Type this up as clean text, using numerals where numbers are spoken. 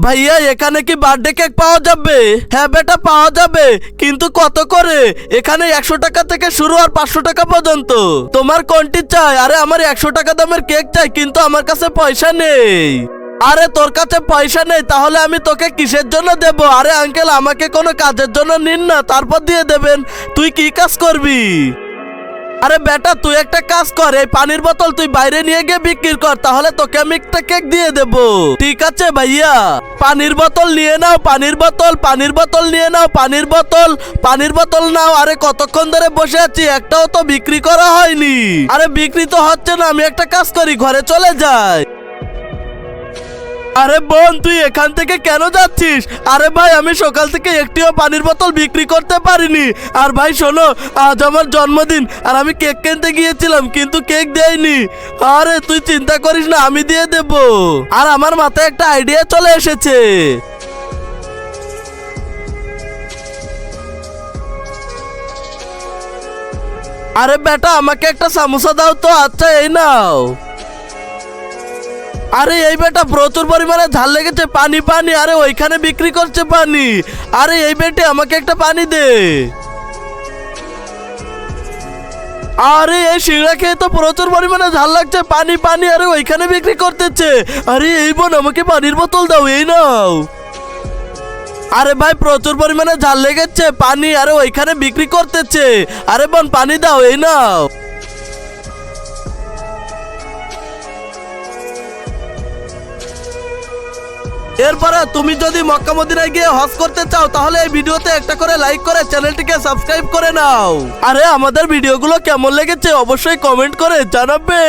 ভাইয়া এখানে কি বার্থডে কেক পাওয়া যাবে? হ্যাঁ বেটা পাওয়া যাবে, কিন্তু কত করে? এখানে 100 টাকা থেকে শুরু আর 500 টাকা পর্যন্ত। তোমার কোনটি চাই? আরে আমার 100 টাকা দামের কেক চাই, কিন্তু আমার কাছে পয়সা নেই। আরে তোর কাছে পয়সা নেই তাহলে আমি তোকে কিসের জন্য দেব? আরে আঙ্কেল আমাকে কোনো কাজের জন্য নিন না, তারপর দিয়ে দেবেন। তুই কি কাজ করবি? আরে বেটা তুই একটা কাজ কর, এই পানির বোতল তুই বাইরে নিয়ে গিয়ে বিক্রি কর, তাহলে তোকে আমি একটা কেক দিয়ে দেব। ঠিক আছে ভাইয়া, পানির বোতল নিয়ে নাও, পানির বোতল নিয়ে নাও, পানির বোতল নাও। আরে কতক্ষণ ধরে বসে আছি, একটাও তো বিক্রি করা হয়নি। আরে বিক্রি তো হচ্ছে না, আমি একটা কাজ করি, ঘরে চলে যাই। আরে বোন তুই এখান থেকে কেন যাচ্ছিস? আরে ভাই আমি সকাল থেকে একটিও পানির বোতল বিক্রি করতে পারিনি। আর ভাই শোনো, আজ আমার জন্মদিন আর আমি কেক কিনতে গিয়েছিলাম, কিন্তু কেক দেয়নি। আরে তুই চিন্তা করিস না, আমি দিয়ে দেব। আর আমার মাথায় একটা আইডিয়া চলে এসেছে। আরে বেটা আমাকে একটা সামোসা দাও তো। আচ্ছা এই নাও। আরে এই বেটা প্রচুর পরিমাণে ঝাল লেগেছে, পানি পানি। আরে ওইখানে বিক্রি করছে পানি। আরে এই বেটে আমাকে একটা পানি দে। আরে এই সিংড়া খেয়ে তো প্রচুর পরিমাণে ঝাল লাগছে, পানি পানি। আরে ওইখানে বিক্রি করতেছে। আরে এই বোন আমাকে পানির বোতল দাও, এই নাও। আরে ভাই প্রচুর পরিমাণে ঝাল লেগেছে, পানি। আরে ওইখানে বিক্রি করতেছে। আরে বোন পানি দাও, এই নাও। এরপরে তুমি যদি মক্কা মদিনায় গিয়ে হজ করতে চাও তাহলে এই ভিডিওতে একটা করে লাইক করে চ্যানেলটিকে সাবস্ক্রাইব করে নাও। আরে আমাদের ভিডিওগুলো কেমন লেগেছে অবশ্যই কমেন্ট করে জানাবে।